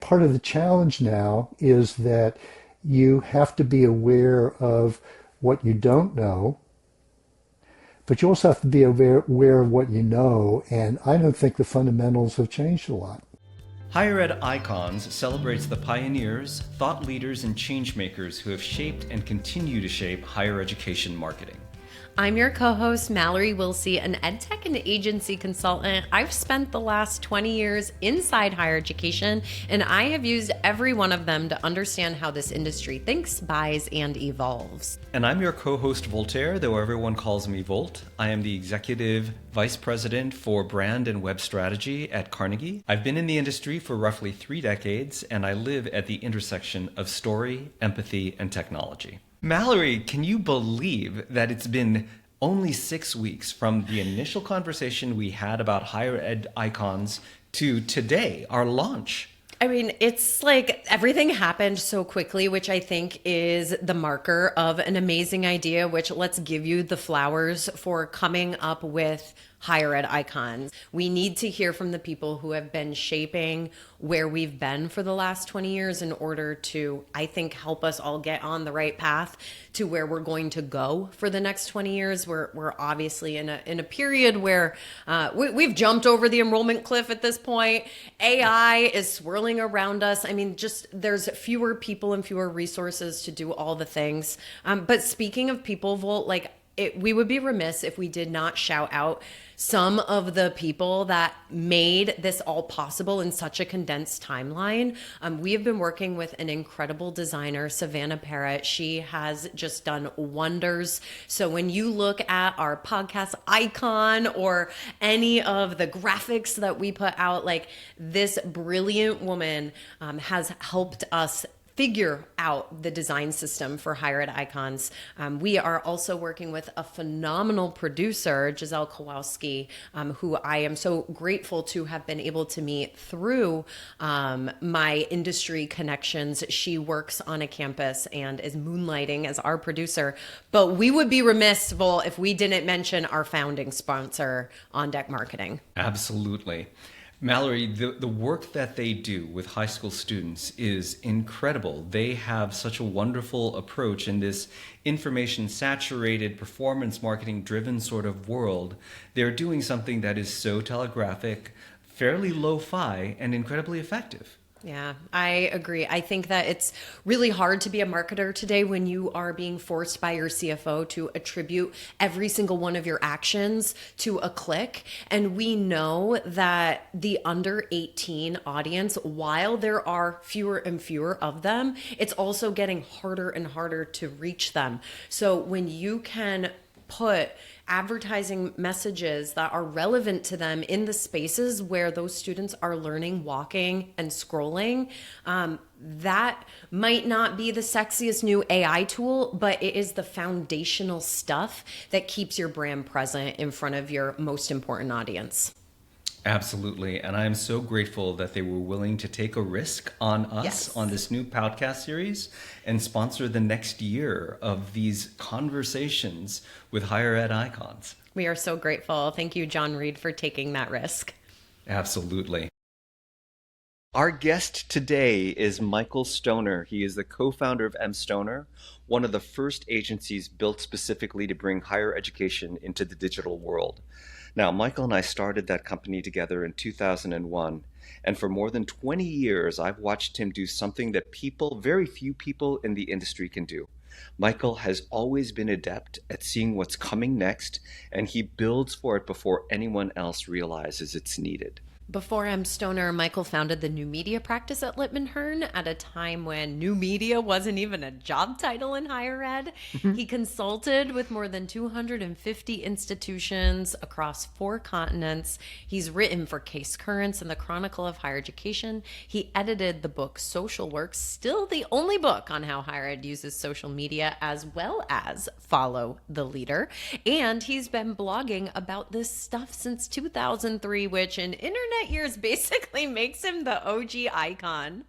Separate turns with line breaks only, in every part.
part of the challenge now is that you have to be aware of what you don't know, but you also have to be aware of what you know. And I don't think the fundamentals have changed a lot.
Higher Ed Icons celebrates the pioneers, thought leaders, and changemakers who have shaped and continue to shape higher education marketing.
I'm your co-host, Mallory Wilsey, an EdTech and agency consultant. I've spent the last 20 years inside higher education, and I have used every one of them to understand how this industry thinks, buys, and evolves.
And I'm your co-host, Voltaire, though everyone calls me Volt. I am the Executive Vice President for Brand and Web Strategy at Carnegie. I've been in the industry for roughly 3 decades, and I live at the intersection of story, empathy, and technology. Mallory, can you believe that it's been only 6 weeks from the initial conversation we had about higher ed icons to today, our launch?
I mean, it's like everything happened so quickly, which I think is the marker of an amazing idea, which let's give you the flowers for coming up with higher ed icons. We need to hear from the people who have been shaping where we've been for the last 20 years in order to, I think, help us all get on the right path to where we're going to go for the next 20 years. We're obviously in a period where we've jumped over the enrollment cliff at this point. AI is swirling around us. I mean, just there's fewer people and fewer resources to do all the things. But speaking of people, Volt, we would be remiss if we did not shout out some of the people that made this all possible in such a condensed timeline. We have been working with an incredible designer, Savannah Parrott. She has just done wonders. So when you look at our podcast icon or any of the graphics that we put out, this brilliant woman has helped us figure out the design system for higher ed icons. We are also working with a phenomenal producer, Giselle Kowalski, who I am so grateful to have been able to meet through my industry connections. She works on a campus and is moonlighting as our producer. But we would be remiss, Vol, if we didn't mention our founding sponsor, On Deck Marketing.
Absolutely. Mallory, the work that they do with high school students is incredible. They have such a wonderful approach in this information-saturated, performance marketing-driven sort of world. They're doing something that is so telegraphic, fairly lo-fi, and incredibly effective.
Yeah, I agree. I think that it's really hard to be a marketer today when you are being forced by your CFO to attribute every single one of your actions to a click. And we know that the under 18 audience, while there are fewer and fewer of them, it's also getting harder and harder to reach them. So when you can put advertising messages that are relevant to them in the spaces where those students are learning, walking, and scrolling, that might not be the sexiest new AI tool, but it is the foundational stuff that keeps your brand present in front of your most important audience.
Absolutely. And I am so grateful that they were willing to take a risk on us
Yes.
on this new podcast series and sponsor the next year of these conversations with higher ed icons.
We are so grateful. Thank you, John Reed, for taking that risk.
Absolutely. Our guest today is Michael Stoner. He is the co-founder of M. Stoner, one of the first agencies built specifically to bring higher education into the digital world. Now, Michael and I started that company together in 2001, and for more than 20 years, I've watched him do something that very few people in the industry can do. Michael has always been adept at seeing what's coming next, and he builds for it before anyone else realizes it's needed.
Before M. Stoner, Michael founded the new media practice at Lippman Hearn at a time when new media wasn't even a job title in higher ed. He consulted with more than 250 institutions across 4 continents. He's written for Case Currents and the Chronicle of Higher Education. He edited the book Social Work, still the only book on how higher ed uses social media, as well as Follow the Leader. And he's been blogging about this stuff since 2003, which in internet years basically makes him the OG icon.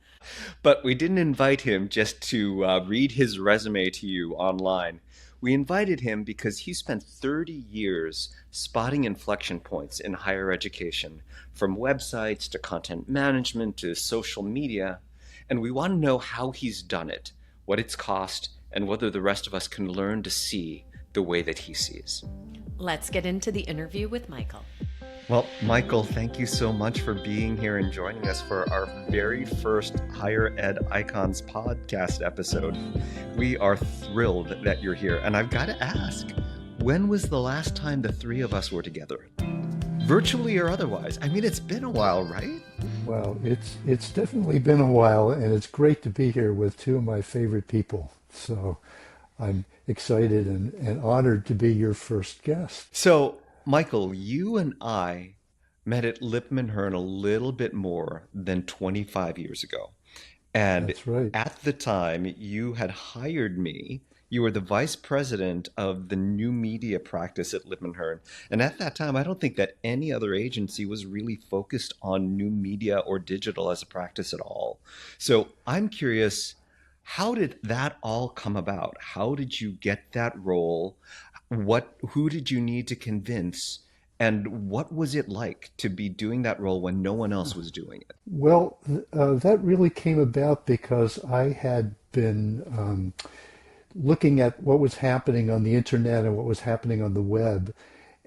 But we didn't invite him just to read his resume to you online. We invited him because he spent 30 years spotting inflection points in higher education, from websites to content management to social media. And we want to know how he's done it, what it's cost, and whether the rest of us can learn to see the way that he sees.
Let's get into the interview with Michael.
Well, Michael, thank you so much for being here and joining us for our very first Higher Ed Icons podcast episode. We are thrilled that you're here. And I've got to ask, when was the last time the three of us were together? Virtually or otherwise? I mean, it's been a while, right?
Well, it's definitely been a while, and it's great to be here with two of my favorite people. So I'm excited and honored to be your first guest.
So, Michael, you and I met at Lipman Hearn a little bit more than 25 years ago. And
That's right.
at the time, you had hired me. You were the vice president of the new media practice at Lipman Hearn. And at that time, I don't think that any other agency was really focused on new media or digital as a practice at all. So I'm curious, how did that all come about? How did you get that role? Who did you need to convince? And what was it like to be doing that role when no one else was doing it?
Well, that really came about because I had been looking at what was happening on the internet and what was happening on the web.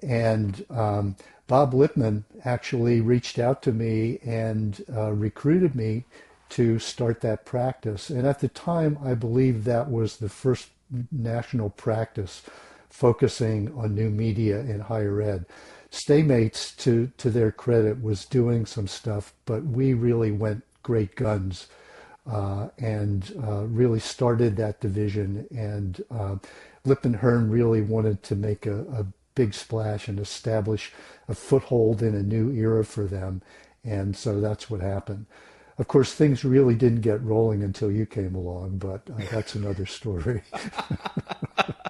And Bob Lipman actually reached out to me and recruited me to start that practice. And at the time, I believe that was the first national practice focusing on new media in higher ed. Staymates, to their credit, was doing some stuff, but we really went great guns and really started that division. And Lipman Hearn really wanted to make a big splash and establish a foothold in a new era for them. And so that's what happened. Of course, things really didn't get rolling until you came along, but that's another story.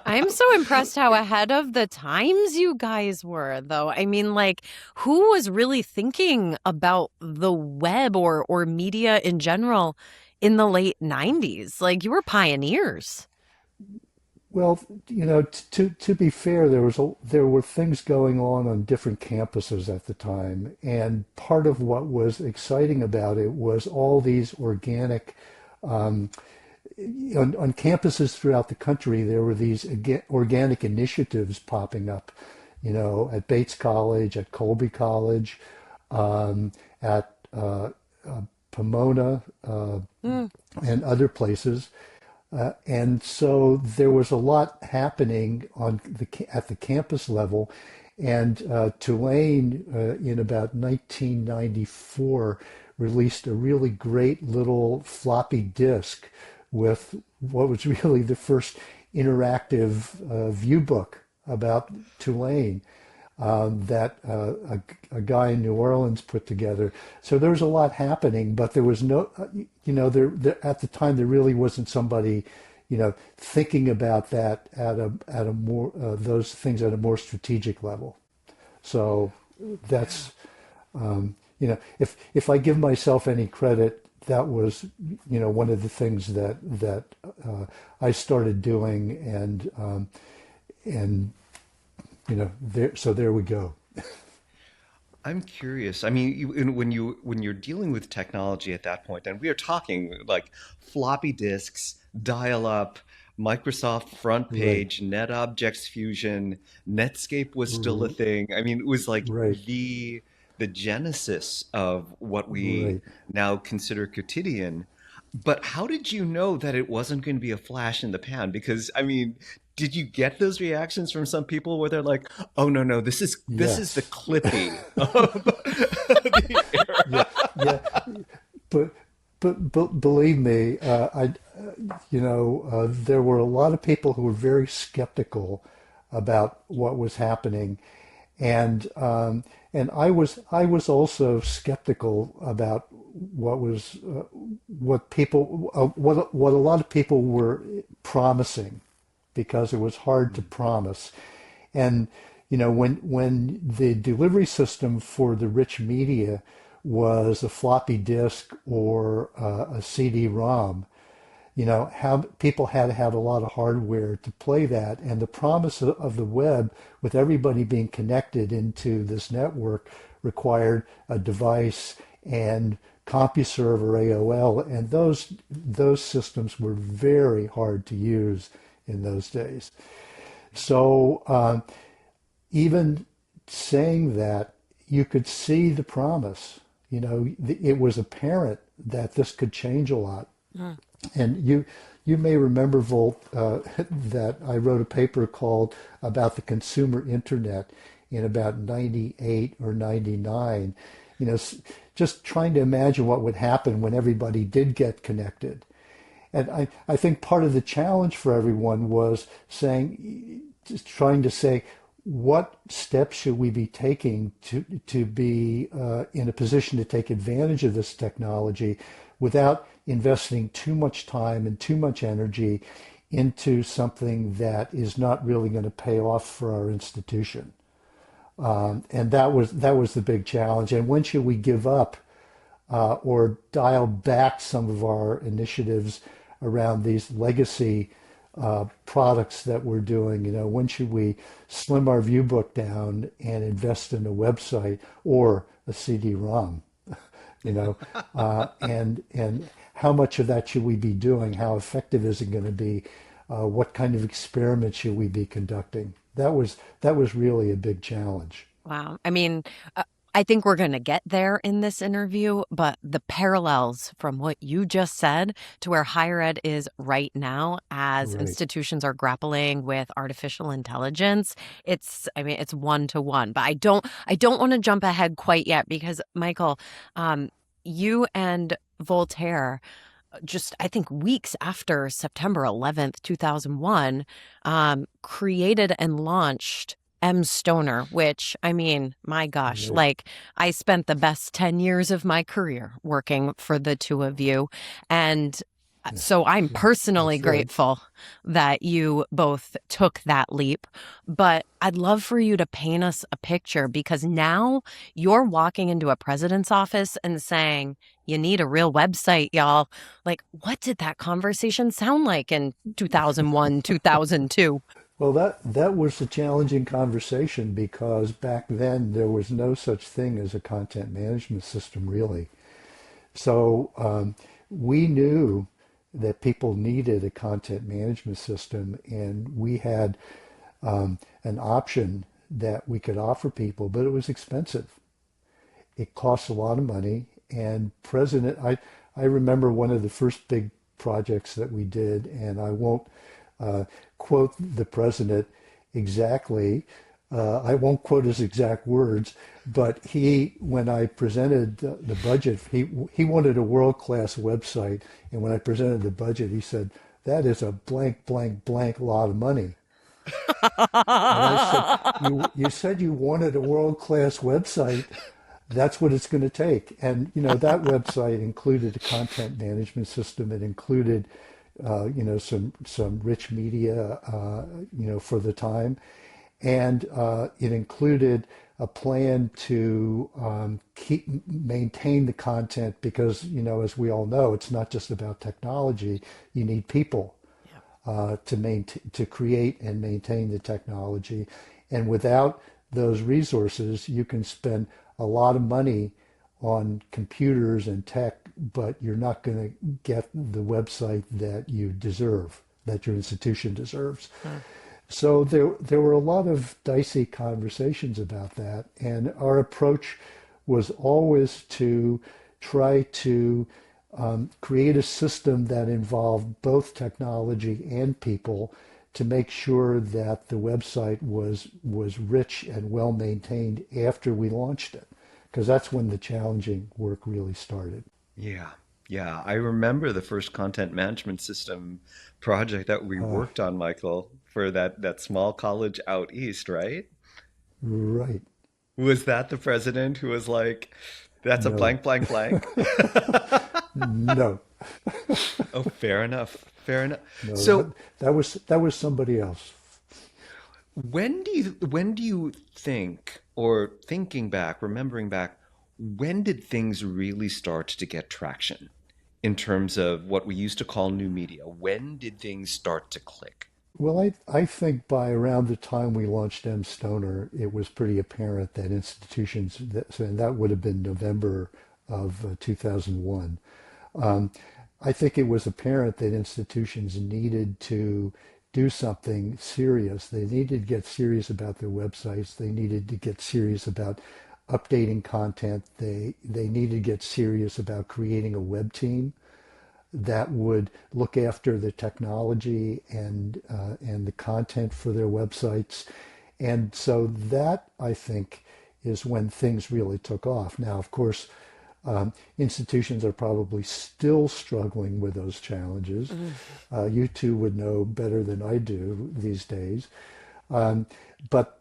I'm so impressed how ahead of the times you guys were, though. I mean, like, who was really thinking about the web or media in general in the late 90s? Like, you were pioneers.
Well, to be fair, there were things going on different campuses at the time, and part of what was exciting about it was all these organic on campuses throughout the country. There were these organic initiatives popping up, at Bates College, at Colby College, at Pomona, and other places. And so there was a lot happening at the campus level. And Tulane, in about 1994, released a really great little floppy disk with what was really the first interactive view book about Tulane that a guy in New Orleans put together. So there was a lot happening, but there was no, there at the time there really wasn't somebody, thinking about that at a more those things at a more strategic level. So that's, if I give myself any credit, that was, one of the things that I started doing, and there we go.
I'm curious. I mean, when you're dealing with technology at that point, and we are talking like floppy disks, dial-up, Microsoft front page, NetObjects Fusion, Netscape was still a thing. I mean, it was like the genesis of what we now consider quotidian. But how did you know that it wasn't going to be a flash in the pan? Because I mean, did you get those reactions from some people where they're like, "Oh no, this is the Clippy of the era."
But believe me, there were a lot of people who were very skeptical about what was happening, and I was also skeptical about what a lot of people were promising, because it was hard to promise. And when the delivery system for the rich media was a floppy disk or a CD-ROM, how people had to have a lot of hardware to play that. And the promise of the web, with everybody being connected into this network, required a device and CompuServe or AOL, and those systems were very hard to use in those days. So even saying that, you could see the promise. It was apparent that this could change a lot. And you may remember, Volt, that I wrote a paper called about the consumer internet in about 98 or 99, just trying to imagine what would happen when everybody did get connected. And I think part of the challenge for everyone was just trying to say, what steps should we be taking to be in a position to take advantage of this technology without investing too much time and too much energy into something that is not really going to pay off for our institution. And that was the big challenge. And when should we give up or dial back some of our initiatives around these legacy products that we're doing? When should we slim our view book down and invest in a website or a CD-ROM? And how much of that should we be doing? How effective is it going to be? What kind of experiments should we be conducting? That was really a big challenge.
Wow. I mean, I think we're going to get there in this interview, but the parallels from what you just said to where higher ed is right now as
Right.
institutions are grappling with artificial intelligence, it's one to one. But I don't want to jump ahead quite yet because, Michael, you and Voltaire, just I think weeks after September 11th, 2001, created and launched M. Stoner, which, I mean, my gosh,
Right.
like I spent the best 10 years of my career working for the two of you. And so I'm personally
That's right.
grateful that you both took that leap. But I'd love for you to paint us a picture because now you're walking into a president's office and saying, you need a real website, y'all. Like, what did that conversation sound like in 2001, 2002?
Well, that was a challenging conversation because back then there was no such thing as a content management system, really. So we knew that people needed a content management system, and we had an option that we could offer people, but it was expensive. It costs a lot of money. And I remember one of the first big projects that we did, and I won't quote the president exactly. I won't quote his exact words, but when I presented the budget, he wanted a world-class website, and when I presented the budget, he said, "That is a blank, blank, blank lot of money." And I said, "You said you wanted a world-class website. That's what it's going to take." And that website included a content management system. It included some rich media for the time, and it included a plan to maintain the content because as we all know, it's not just about technology. You need people to create and maintain the technology, and without those resources, you can spend a lot of money on computers and tech, but you're not going to get the website that you deserve, that your institution deserves. So there were a lot of dicey conversations about that, and our approach was always to try to create a system that involved both technology and people to make sure that the website was rich and well maintained after we launched it, because that's when the challenging work really started.
Yeah. Yeah. I remember the first content management system project that we
Uh,
worked on, Michael, for that small college out east, right?
right.
Was that the president who was like, that's a
No.
blank, blank, blank?
No.
Oh, fair enough. Fair enough.
No.
So
That was somebody else.
when do you think, or thinking back, remembering back, when did things really start to get traction? in terms of what we used to call new media? When did things start to click?
Well, I think by around the time we launched M. Stoner, it was pretty apparent that institutions, and that would have been November of 2001. Um, I think it was apparent that institutions needed to do something serious. They needed to get serious about their websites. They needed to get serious about updating content. They needed to get serious about creating a web team that would look after the technology and the content for their websites. And so that, I think, is when things really took off. Now, of course, institutions are probably still struggling with those challenges. You two would know better than I do these days. Um, but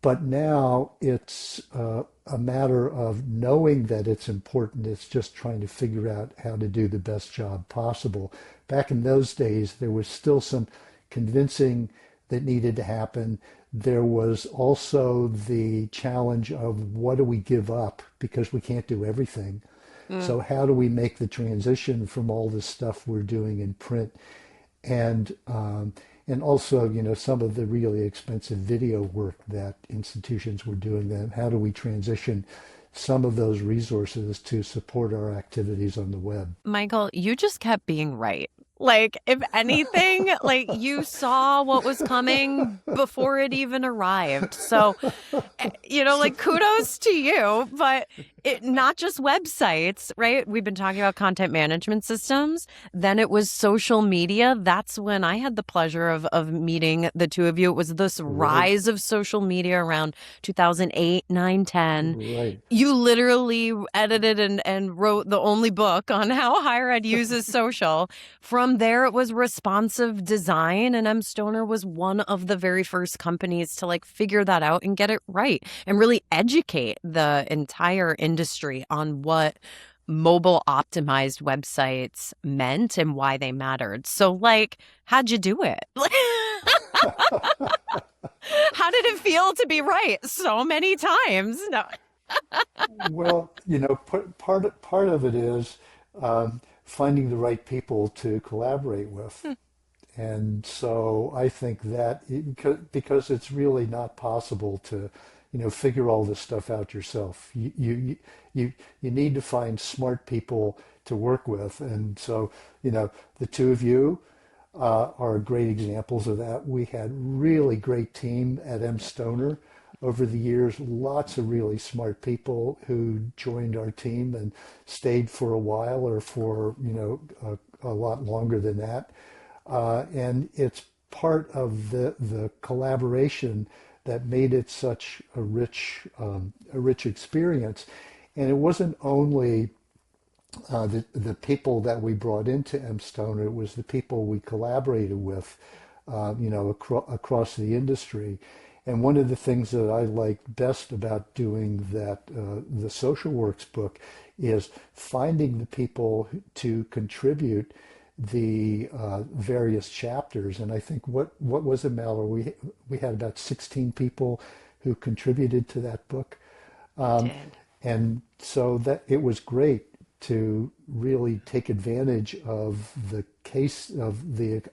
but now it's a matter of knowing that it's important. It's just trying to figure out how to do the best job possible. Back in those days, there was still some convincing that needed to happen. There was also the challenge of what do we give up because we can't do everything. So how do we make the transition from all this stuff we're doing in print and also, some of the really expensive video work that institutions were doing, then how do we transition some of those resources to support our activities on the web?
Michael, you just kept being right. Like, if anything, like you saw what was coming before it even arrived. So, like kudos to you, but not just websites, right? We've been talking about content management systems. Then it was social media. That's when I had the pleasure of meeting the two of you. It was this
Right,
rise of social media around 2008, 9, 10.
right.
You literally edited and wrote the only book on how higher ed uses social. From there, it was responsive design, and M. Stoner was one of the very first companies to figure that out and get it right and really educate the entire industry on what mobile optimized websites meant and why they mattered. So, how'd you do it? How did it feel to be right so many times? No.
Well, part of it is finding the right people to collaborate with. And so I think that because it's really not possible to, figure all this stuff out yourself. You need to find smart people to work with. And so, the two of you are great examples of that. We had really great team at M. Stoner over the years, lots of really smart people who joined our team and stayed for a while or for, a lot longer than that. And it's part of the collaboration that made it such a rich experience. And it wasn't only the people that we brought into M. Stoner, it was the people we collaborated with, across the industry. And one of the things that I liked best about doing the Social Works book is finding the people to contribute the various chapters. And I think what was it, Mallory? We had about 16 people who contributed to that book. Um,
Did.
and so that it was great to really take advantage of the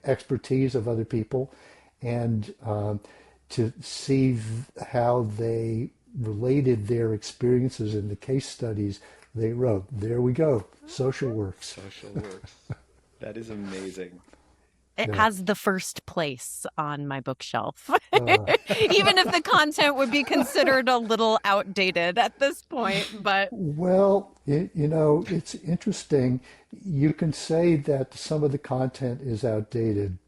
expertise of other people and to see how they related their experiences in the case studies they wrote. There we go. Social works.
Social works. That is amazing.
It
Yeah.
has the first place on my bookshelf,
Uh,
even if the content would be considered a little outdated at this point. But
well, it's interesting. You can say that some of the content is outdated,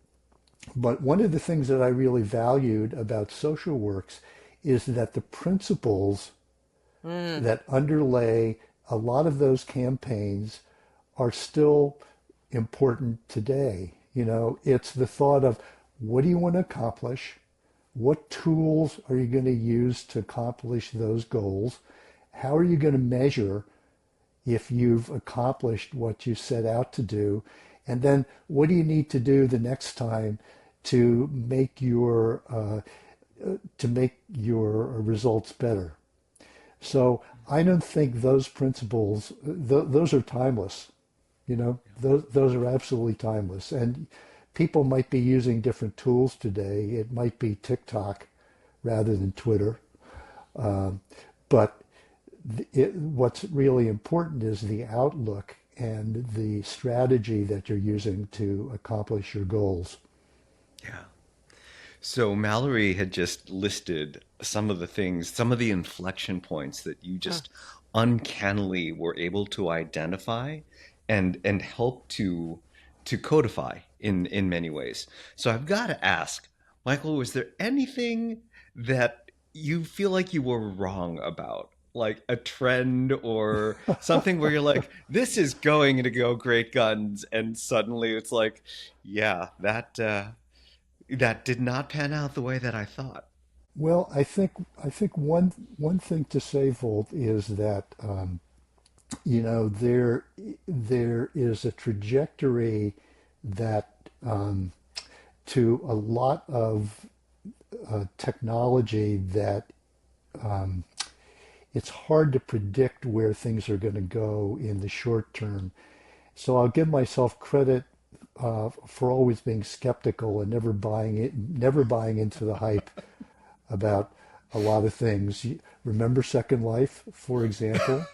but one of the things that I really valued about social works is that the principles
mm,
that underlay a lot of those campaigns are still important today. It's the thought of what do you want to accomplish? What tools are you going to use to accomplish those goals? How are you going to measure if you've accomplished what you set out to do? And then what do you need to do the next time to make your results better? So I don't think those principles, those are timeless. Those are absolutely timeless. And people might be using different tools today. It might be TikTok rather than Twitter. But what's really important is the outlook and the strategy that you're using to accomplish your goals.
Yeah. So Mallory had just listed some of the things, some of the inflection points that you
Mm.
just uncannily were able to identify and help to codify in many ways. So I've got to ask, Michael, was there anything that you feel like you were wrong about? Like a trend or something where you're like, this is going to go great guns, and suddenly it's like, yeah, that did not pan out the way that I thought.
Well, I think one thing to say, Volt, is that there is a trajectory that to a lot of technology that it's hard to predict where things are going to go in the short term. So I'll give myself credit for always being skeptical and never buying into the hype about a lot of things. Remember Second Life, for example?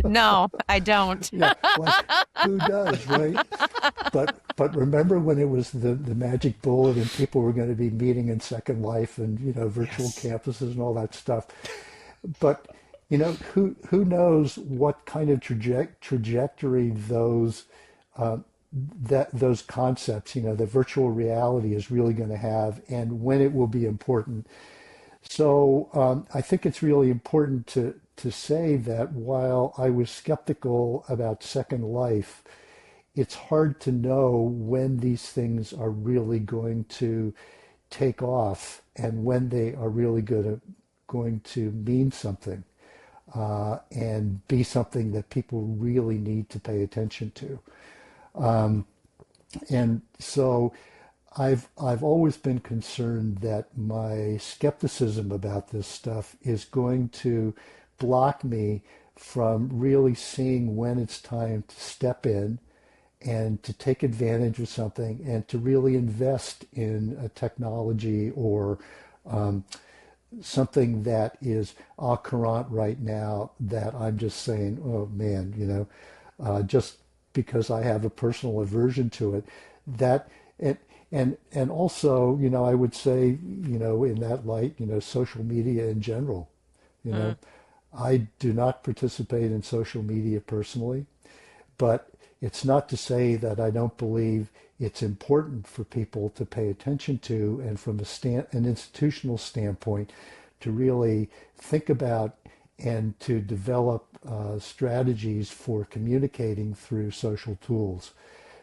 No, I don't.
Yeah, like who does, right? But remember when it was the magic bullet and people were going to be meeting in Second Life and virtual
Yes.
campuses and all that stuff. But who knows what kind of trajectory those concepts, the virtual reality is really going to have, and when it will be important. So I think it's really important to say that while I was skeptical about Second Life, it's hard to know when these things are really going to take off and when they are really going to mean something and be something that people really need to pay attention to. And so I've always been concerned that my skepticism about this stuff is going to block me from really seeing when it's time to step in and to take advantage of something and to really invest in a technology or something that is au courant right now that I'm just saying, oh man, just because I have a personal aversion to it, that and and also, I would say, in that light, social media in general, you know,
Mm.
I do not participate in social media personally, but it's not to say that I don't believe it's important for people to pay attention to, and from an institutional standpoint, to really think about and to develop strategies for communicating through social tools.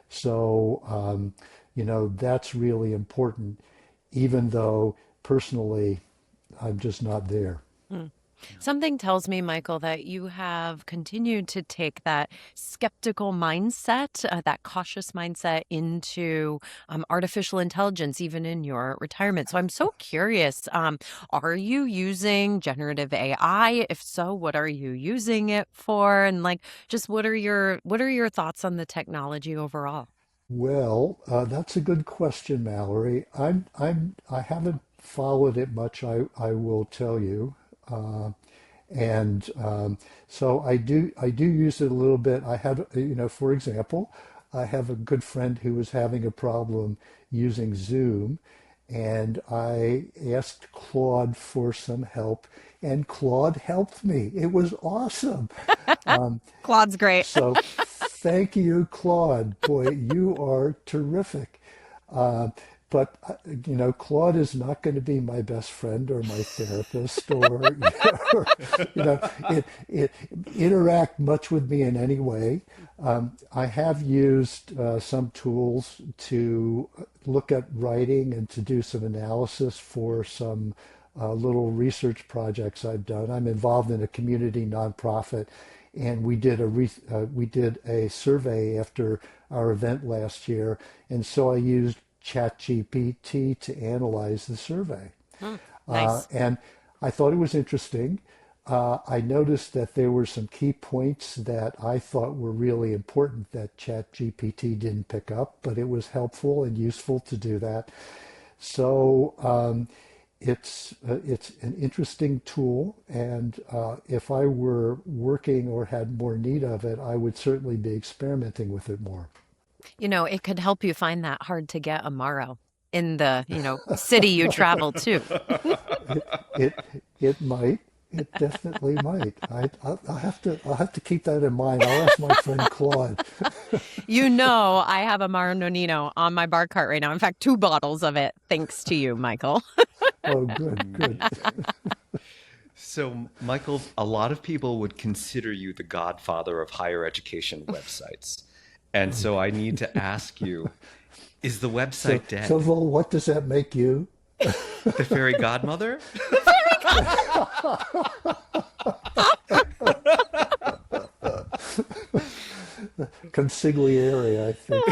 So, that's really important, even though personally I'm just not there.
Mm. Something tells me, Michael, that you have continued to take that skeptical mindset, that cautious mindset into artificial intelligence, even in your retirement. So I'm so curious. Are you using generative AI? If so, what are you using it for? And like, just what are your thoughts on the technology overall?
Well, that's a good question, Mallory. I haven't followed it much. I will tell you. And so I do use it a little bit. I have, for example, I have a good friend who was having a problem using Zoom, and I asked Claude for some help, and Claude helped me. It was awesome.
Claude's great.
So thank you, Claude. Boy, you are terrific. Uh, but Claude is not going to be my best friend or my therapist or, or you know, it interact much with me in any way. I have used some tools to look at writing and to do some analysis for some little research projects I've done. I'm involved in a community nonprofit, and we did a survey after our event last year, and so I used ChatGPT to analyze the survey.
Mm, nice.
And I thought it was interesting. I noticed that there were some key points that I thought were really important that ChatGPT didn't pick up, but it was helpful and useful to do that. So it's an interesting tool, and if I were working or had more need of it, I would certainly be experimenting with it more.
It could help you find that hard to get Amaro in the, city you travel to.
It it it might. It definitely might. I'll have to keep that in mind. I'll ask my friend Claude.
I have Amaro Nonino on my bar cart right now. In fact, 2 bottles of it, thanks to you, Michael.
Oh, good, good.
So, Michael, a lot of people would consider you the godfather of higher education websites. And so I need to ask you, is the
So,
website
so,
dead?
Vol, what does that make you?
The fairy godmother?
Consigliere, I think.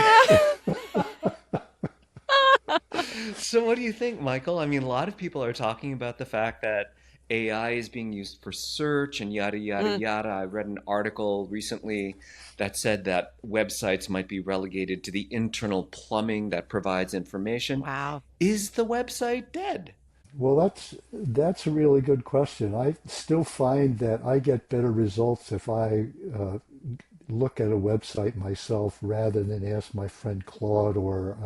So what do you think, Michael? I mean, a lot of people are talking about the fact that AI is being used for search and yada, yada,
Mm,
yada. I read an article recently that said that websites might be relegated to the internal plumbing that provides information.
wow.
Is the website dead?
Well, that's a really good question. I still find that I get better results if I look at a website myself rather than ask my friend Claude or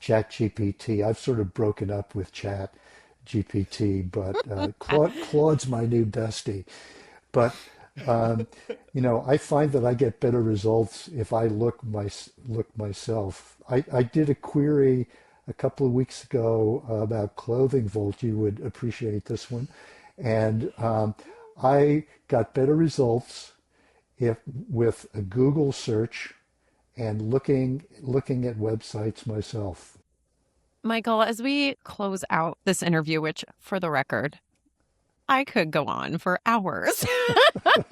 ChatGPT. I've sort of broken up with ChatGPT, but Claude's my new bestie. But I find that I get better results if I look myself. I did a query a couple of weeks ago about clothing, Volt. You would appreciate this one, and I got better results if with a Google search and looking at websites myself.
Michael, as we close out this interview, which for the record, I could go on for hours. But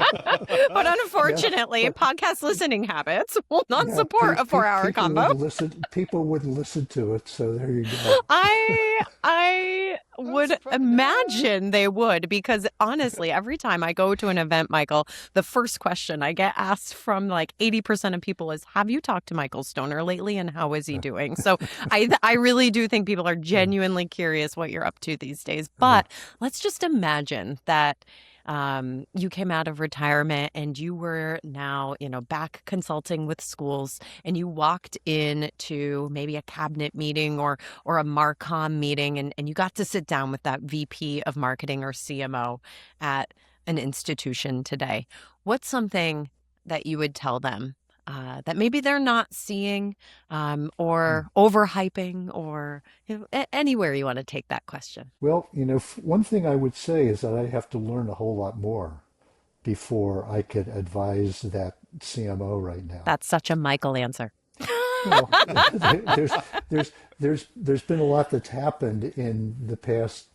Yeah,
unfortunately,
but
podcast listening habits will not
yeah,
support a 4 hour
people
combo.
wouldn't listen. People wouldn't listen to it. So there you go.
I would imagine they would, because honestly, every time I go to an event, Michael, the first question I get asked from like 80% of people is, "Have you talked to Michael Stoner lately, and how is he doing?" So I really do think people are
Yeah,
genuinely curious what you're up to these days.
yeah.
But let's just imagine that you came out of retirement and you were now, back consulting with schools, and you walked into maybe a cabinet meeting or a Marcom meeting, and you got to sit down with that VP of marketing or CMO at an institution today. What's something that you would tell them that maybe they're not seeing, or overhyping, or anywhere you want to take that question?
Well, one thing I would say is that I have to learn a whole lot more before I could advise that CMO right now.
That's such a Michael answer.
Well, there's there's been a lot that's happened in the past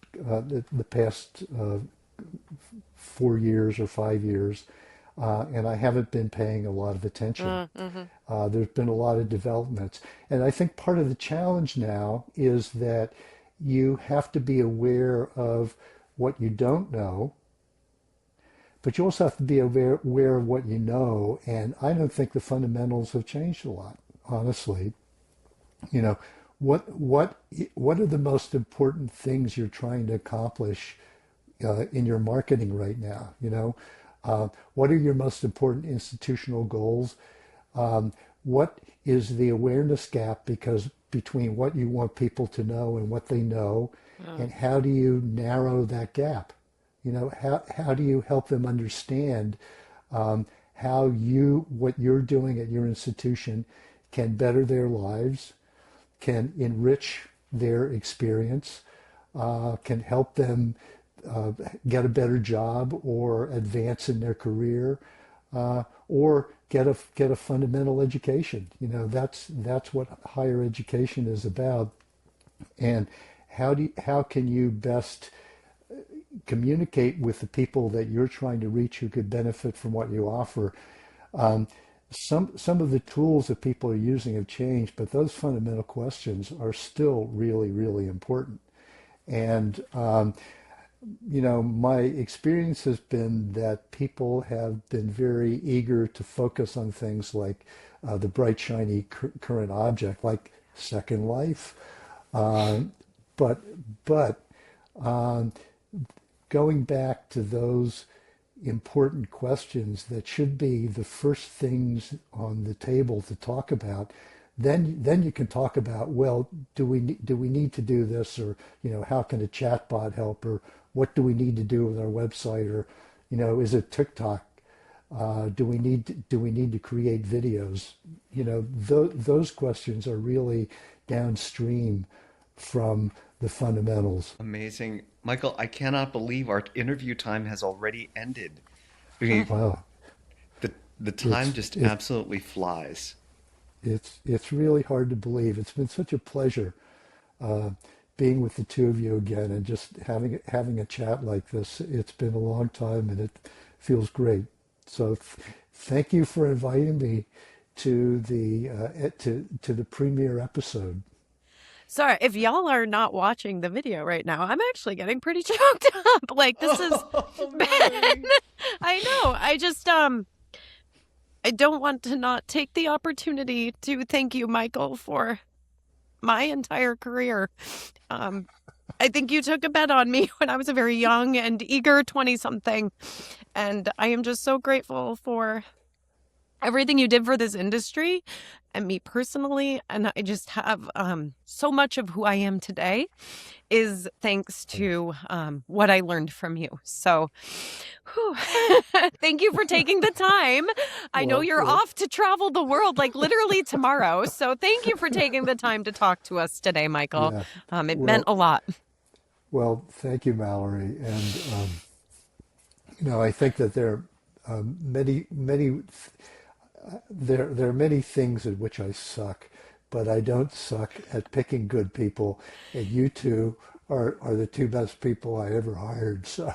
4 years or 5 years, and I haven't been paying a lot of attention.
Mm-hmm.
There's been a lot of developments, and I think part of the challenge now is that you have to be aware of what you don't know, but you also have to be aware of what you know. And I don't think the fundamentals have changed a lot, honestly. You know, what are the most important things you're trying to accomplish in your marketing right now? What are your most important institutional goals? What is the awareness gap because between what you want people to know and what they know, and how do you narrow that gap? How do you help them understand how what you're doing at your institution can better their lives, can enrich their experience, can help them get a better job or advance in their career, or get a fundamental education. That's what higher education is about. And how can you best communicate with the people that you're trying to reach who could benefit from what you offer? Um, some of the tools that people are using have changed, but those fundamental questions are still really, really important. And my experience has been that people have been very eager to focus on things like the bright, shiny current object, like Second Life. Uh, but but um, going back to those important questions that should be the first things on the table to talk about, then you can talk about, well, do we need to do this, or how can a chatbot help, or what do we need to do with our website, or is it TikTok, do we need to create videos? Those questions are really downstream from the fundamentals.
Amazing. Michael, I cannot believe our interview time has already ended. I
Oh,
mean,
Wow,
the the time
it's
just
it's
absolutely flies.
it's really hard to believe. It's been such a pleasure uh, being with the two of you again and just having a chat like this. It's been a long time and it feels great. So thank you for inviting me to the premiere episode.
Sorry, if y'all are not watching the video right now, I'm actually getting pretty choked up. Like this is
Oh,
bad.
Mallory.
I know. I don't want to not take the opportunity to thank you, Michael, for my entire career. Um, I think you took a bet on me when I was a very young and eager 20 something. And I am just so grateful for everything you did for this industry and me personally. And I just have so much of who I am today is thanks to what I learned from you. So whew, thank you for taking the time. I know
Well,
you're
well,
off to travel the world like literally tomorrow. So thank you for taking the time to talk to us today, Michael.
yeah.
It meant
Well,
a lot.
thank you, Mallory. And I think that there are there are many things at which I suck, but I don't suck at picking good people. And you two are the two best people I ever hired. So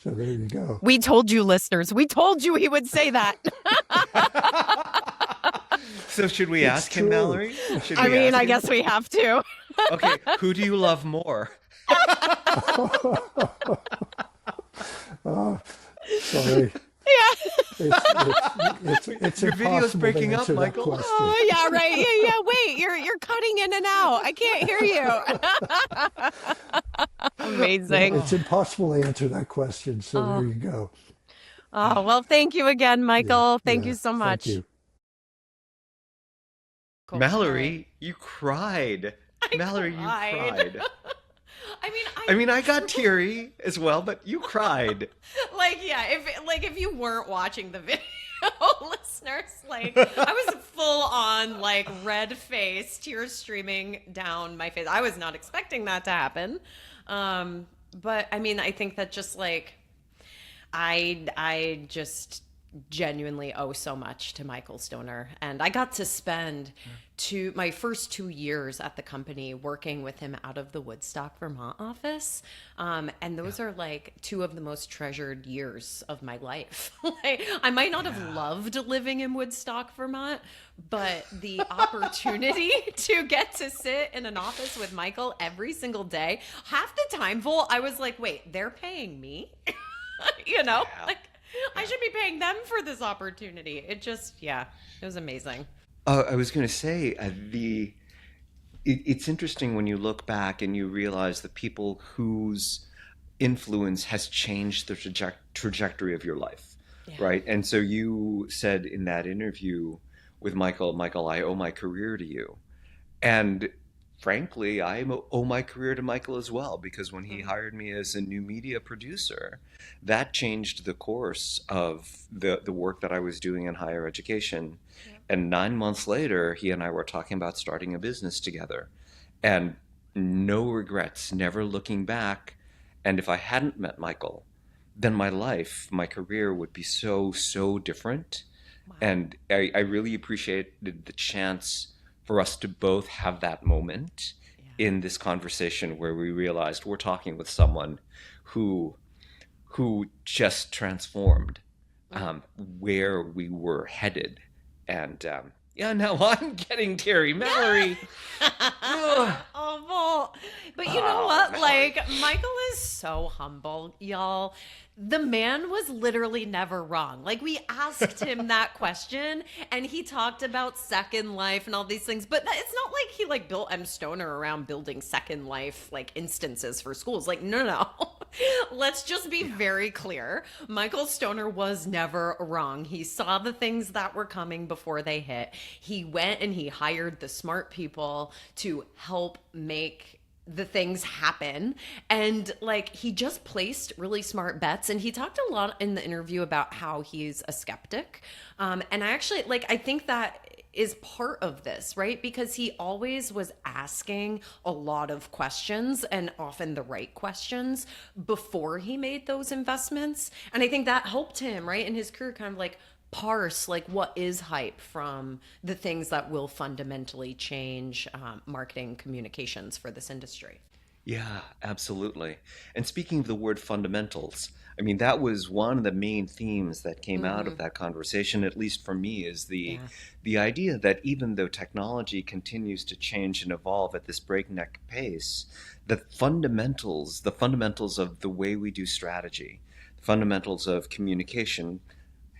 there you go.
We told you, listeners. We told you he would say that.
So should we
It's
ask him,
true.
Mallory? Should
I
we
mean,
ask
I
him?
guess we have to.
Okay, who do you love more?
Sorry.
Yeah.
It's
Your video's
impossible to
breaking up,
answer that
Michael.
question.
Oh, yeah, right. Yeah, yeah. Wait, you're cutting in and out. I can't hear you.
Yeah,
Amazing.
it's impossible to answer that question. So there
Oh,
you go.
oh, well, thank you again,
Yeah,
Michael. Thank you
yeah.
so
Thank
much.
you.
cool. All right.
Mallory, you cried.
I
Mallory, you
cried.
cried.
I mean,
I mean, I got teary as well, but you cried.
like yeah, if you weren't watching the video, listeners, like I was full on like red face, tears streaming down my face. I was not expecting that to happen. But I mean, I think that just like I just genuinely owe so much to Michael Stoner, and I got to spend my first 2 years at the company working with him out of the Woodstock, Vermont office, and those are like two of the most treasured years of my life. Like, I might not have loved living in Woodstock, Vermont, but the opportunity to get to sit in an office with Michael every single day, half the time, Vol, I was like, wait, they're paying me?
Yeah.
Like I should be paying them for this opportunity. It just, yeah, it was amazing.
I was going to say it's interesting when you look back and you realize the people whose influence has changed the trajectory of your life,
Yeah.
right? And so you said in that interview with Michael, I owe my career to you. And frankly, owe my career to Michael as well, because when he
Mhm.
hired me as a new media producer, that changed the course of the work that I was doing in higher education.
Yeah.
And 9 months later, he and I were talking about starting a business together. And no regrets, never looking back. And if I hadn't met Michael, then my life, my career would be so, so different.
Wow.
And I really appreciated the chance for us to both have that moment
Yeah.
in this conversation where we realized we're talking with someone who who just transformed
Yeah.
where we were headed. And Yeah, now I'm getting teary. Mallory. Ugh.
Oh, Volt. But you know
Oh,
what?
Mallory.
Like, Michael is so humble, y'all. The man was literally never wrong. Like, we asked him that question, and he talked about Second Life and all these things. But it's not like he like built M. Stoner around building Second Life like instances for schools. Like, no. Let's just be very clear. Michael Stoner was never wrong. He saw the things that were coming before they hit. He went and he hired the smart people to help make the things happen, and like he just placed really smart bets. And he talked a lot in the interview about how he's a skeptic, and I actually like I think that is part of this, right? Because he always was asking a lot of questions, and often the right questions, before he made those investments. And I think that helped him, right, in his career, kind of like parse like what is hype from the things that will fundamentally change marketing communications for this industry.
Yeah, absolutely. And speaking of the word fundamentals, I mean, that was one of the main themes that came out of that conversation, at least for me, is
Yeah.
the idea that even though technology continues to change and evolve at this breakneck pace, the fundamentals of the way we do strategy, the fundamentals of communication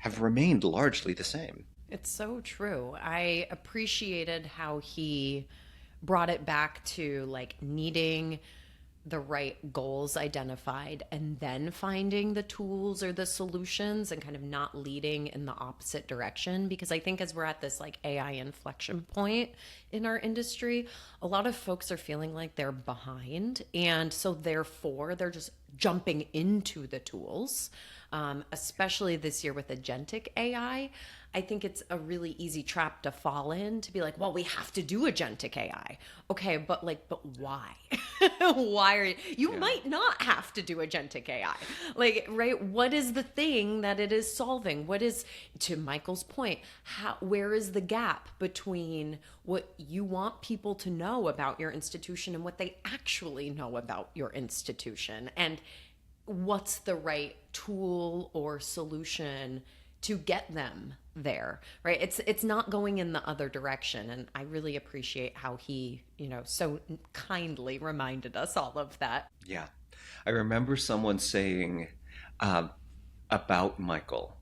have remained largely the same.
It's so true. I appreciated how he brought it back to like needing the right goals identified and then finding the tools or the solutions, and kind of not leading in the opposite direction. Because I think as we're at this like AI inflection point in our industry, a lot of folks are feeling like they're behind, and so therefore they're just jumping into the tools, especially this year with agentic AI. I think it's a really easy trap to fall in, to be like, well, we have to do agentic AI. Okay, but like, but why? Why are you
Yeah.
might not have to do agentic AI. Like, right? What is the thing that it is solving? What is, to Michael's point, where is the gap between what you want people to know about your institution and what they actually know about your institution? And what's the right tool or solution to get them there, right? It's not going in the other direction. And I really appreciate how he, so kindly reminded us all of that.
Yeah. I remember someone saying um, about Michael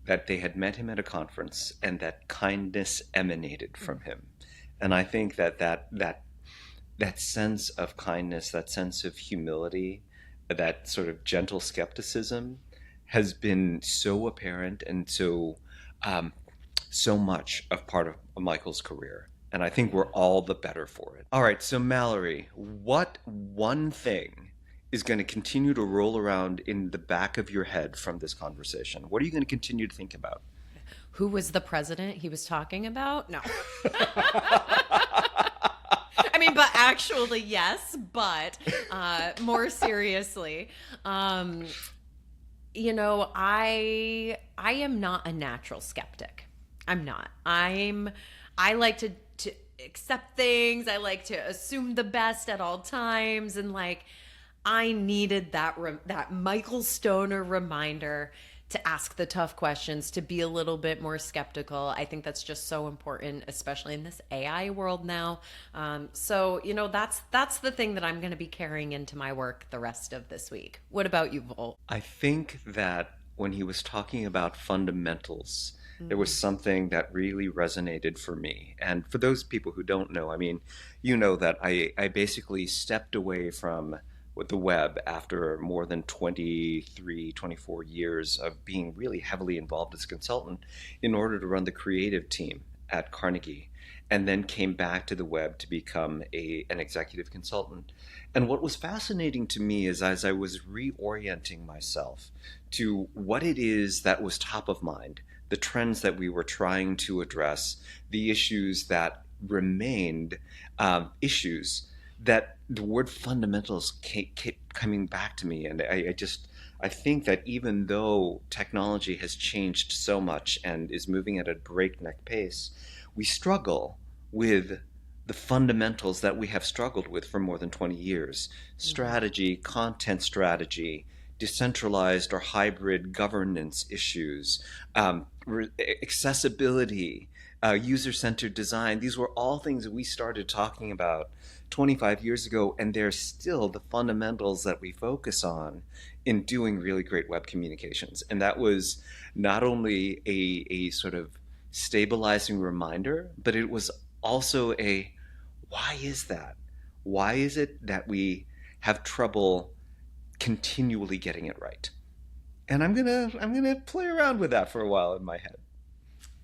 that they had met him at a conference and that kindness emanated from him. And I think that sense of kindness, that sense of humility, that sort of gentle skepticism has been so apparent and um, so much of part of Michael's career. And I think we're all the better for it. All right, so Mallory, what one thing is going to continue to roll around in the back of your head from this conversation? What are you going to continue to think about?
Who was the president he was talking about? No. I mean, but actually, yes. But more seriously, I am not a natural skeptic. I'm not. I like to accept things. I like to assume the best at all times, and like I needed that Michael Stoner reminder to ask the tough questions, to be a little bit more skeptical. I think that's just so important, especially in this AI world now. So that's the thing that I'm going to be carrying into my work the rest of this week. What about you, Volt?
I think that when he was talking about fundamentals, there was something that really resonated for me. And for those people who don't know, I mean, you know that I basically stepped away from with the web after more than 23, 24 years of being really heavily involved as a consultant in order to run the creative team at Carnegie, and then came back to the web to become an executive consultant. And what was fascinating to me is as I was reorienting myself to what it is that was top of mind, the trends that we were trying to address, the issues that remained issues, that the word fundamentals kept coming back to me. And I think that even though technology has changed so much and is moving at a breakneck pace, we struggle with the fundamentals that we have struggled with for more than 20 years. Strategy, content strategy, decentralized or hybrid governance issues, accessibility, user-centered design. These were all things that we started talking about 25 years ago, and they're still the fundamentals that we focus on in doing really great web communications. And that was not only a sort of stabilizing reminder, but it was also a, why is that? Why is it that we have trouble continually getting it right? And I'm gonna play around with that for a while in my head.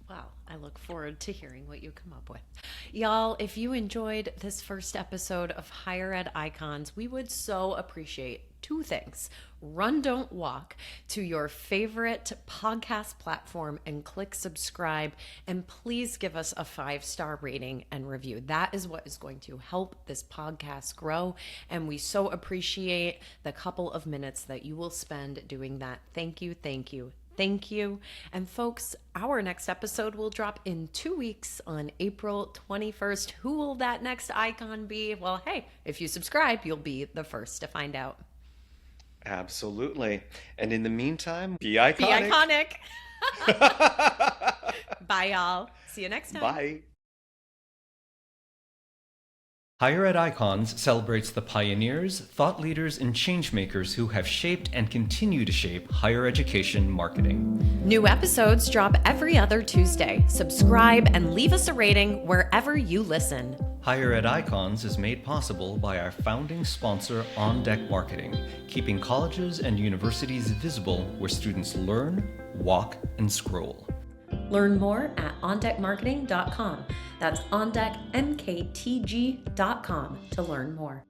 Wow, I look forward to hearing what you come up with. Y'all, if you enjoyed this first episode of Higher Ed Icons, we would so appreciate two things. Run, don't walk to your favorite podcast platform and click subscribe. And please give us a 5-star rating and review. That is what is going to help this podcast grow. And we so appreciate the couple of minutes that you will spend doing that. Thank you, thank you. Thank you. And folks, our next episode will drop in 2 weeks on April 21st. Who will that next icon be? Well, hey, if you subscribe, you'll be the first to find out.
Absolutely. And in the meantime, be iconic.
Be iconic. Bye, y'all. See you next time.
Bye. Higher Ed Icons celebrates the pioneers, thought leaders, and changemakers who have shaped and continue to shape higher education marketing.
New episodes drop every other Tuesday. Subscribe and leave us a rating wherever you listen.
Higher Ed Icons is made possible by our founding sponsor, On Deck Marketing, keeping colleges and universities visible where students learn, walk, and scroll.
Learn more at ondeckmarketing.com. That's ondeckmktg.com to learn more.